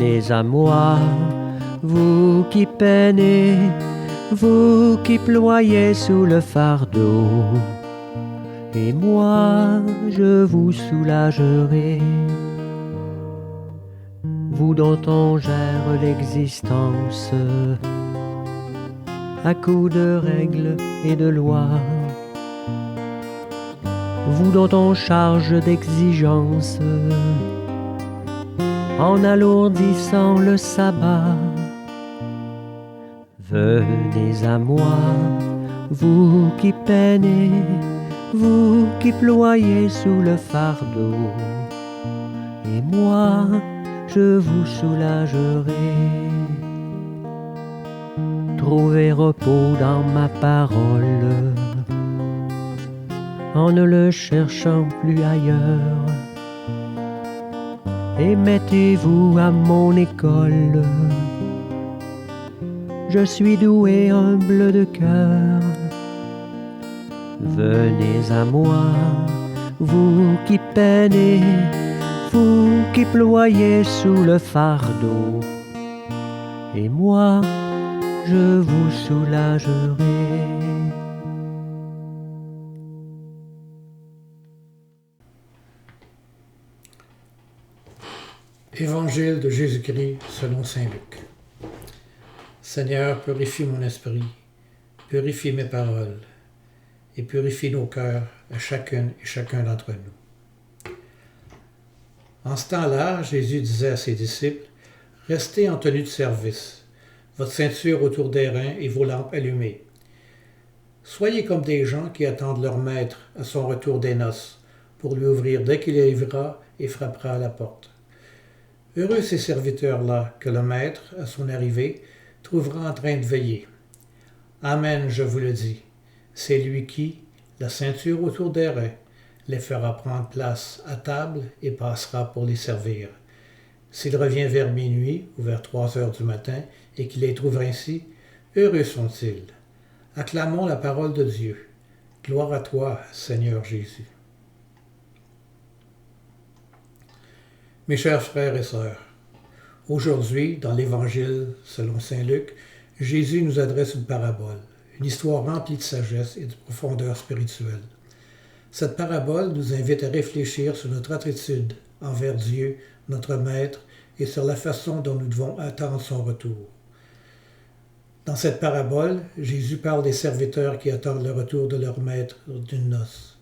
Venez à moi, vous qui peinez, vous qui ployez sous le fardeau, et moi je vous soulagerai. Vous dont on gère l'existence à coups de règles et de lois, vous dont on charge d'exigences en alourdissant le sabbat. Venez à moi, vous qui peinez, vous qui ployez sous le fardeau, et moi je vous soulagerai. Trouvez repos dans ma parole, en ne le cherchant plus ailleurs, et mettez-vous à mon école. Je suis doué, humble de cœur. Venez à moi, vous qui peinez, vous qui ployez sous le fardeau, et moi je vous soulagerai. Évangile de Jésus-Christ selon saint Luc. Seigneur, purifie mon esprit, purifie mes paroles, et purifie nos cœurs à chacune et chacun d'entre nous. En ce temps-là, Jésus disait à ses disciples, « Restez en tenue de service, votre ceinture autour des reins et vos lampes allumées. Soyez comme des gens qui attendent leur maître à son retour des noces, pour lui ouvrir dès qu'il arrivera et frappera à la porte. Heureux ces serviteurs-là que le maître, à son arrivée, trouvera en train de veiller. Amen, je vous le dis, c'est lui qui, la ceinture autour des reins, les fera prendre place à table et passera pour les servir. S'il revient vers minuit ou vers 3 heures du matin et qu'il les trouve ainsi, heureux sont-ils. Acclamons la parole de Dieu. Gloire à toi, Seigneur Jésus. Mes chers frères et sœurs, aujourd'hui, dans l'Évangile selon saint Luc, Jésus nous adresse une parabole, une histoire remplie de sagesse et de profondeur spirituelle. Cette parabole nous invite à réfléchir sur notre attitude envers Dieu, notre Maître, et sur la façon dont nous devons attendre son retour. Dans cette parabole, Jésus parle des serviteurs qui attendent le retour de leur Maître d'une noce.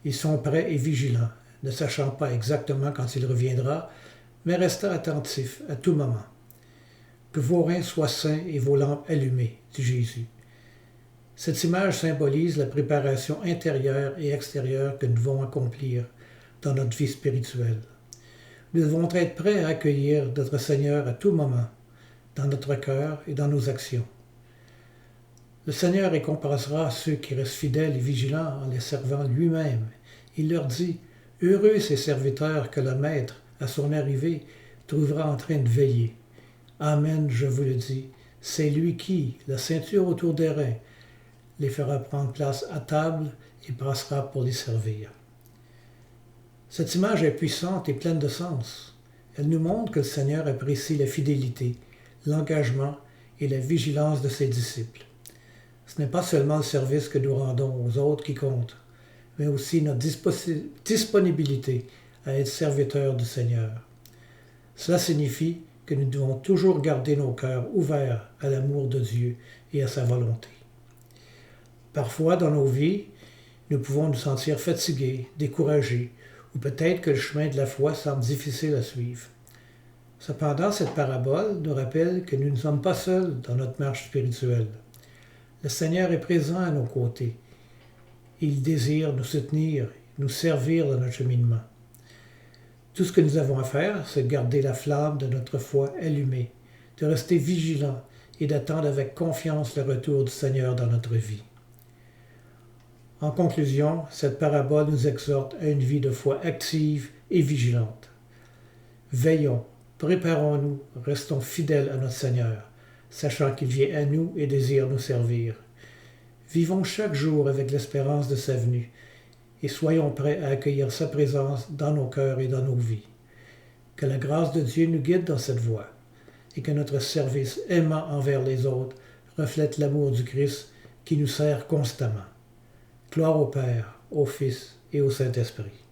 Ils sont prêts et vigilants, ne sachant pas exactement quand il reviendra, mais restant attentifs à tout moment. Que vos reins soient sains et vos lampes allumées, dit Jésus. Cette image symbolise la préparation intérieure et extérieure que nous devons accomplir dans notre vie spirituelle. Nous devons être prêts à accueillir notre Seigneur à tout moment, dans notre cœur et dans nos actions. Le Seigneur récompensera ceux qui restent fidèles et vigilants en les servant lui-même. Il leur dit, « Heureux ces serviteurs que le Maître, à son arrivée, trouvera en train de veiller. Amen, je vous le dis, c'est lui qui, la ceinture autour des reins, les fera prendre place à table et passera pour les servir. » Cette image est puissante et pleine de sens. Elle nous montre que le Seigneur apprécie la fidélité, l'engagement et la vigilance de ses disciples. Ce n'est pas seulement le service que nous rendons aux autres qui compte, mais aussi notre disponibilité à être serviteurs du Seigneur. Cela signifie que nous devons toujours garder nos cœurs ouverts à l'amour de Dieu et à sa volonté. Parfois, dans nos vies, nous pouvons nous sentir fatigués, découragés, ou peut-être que le chemin de la foi semble difficile à suivre. Cependant, cette parabole nous rappelle que nous ne sommes pas seuls dans notre marche spirituelle. Le Seigneur est présent à nos côtés. Il désire nous soutenir, nous servir dans notre cheminement. Tout ce que nous avons à faire, c'est de garder la flamme de notre foi allumée, de rester vigilants et d'attendre avec confiance le retour du Seigneur dans notre vie. En conclusion, cette parabole nous exhorte à une vie de foi active et vigilante. Veillons, préparons-nous, restons fidèles à notre Seigneur, sachant qu'il vient à nous et désire nous servir. Vivons chaque jour avec l'espérance de sa venue et soyons prêts à accueillir sa présence dans nos cœurs et dans nos vies. Que la grâce de Dieu nous guide dans cette voie et que notre service aimant envers les autres reflète l'amour du Christ qui nous sert constamment. Gloire au Père, au Fils et au Saint-Esprit.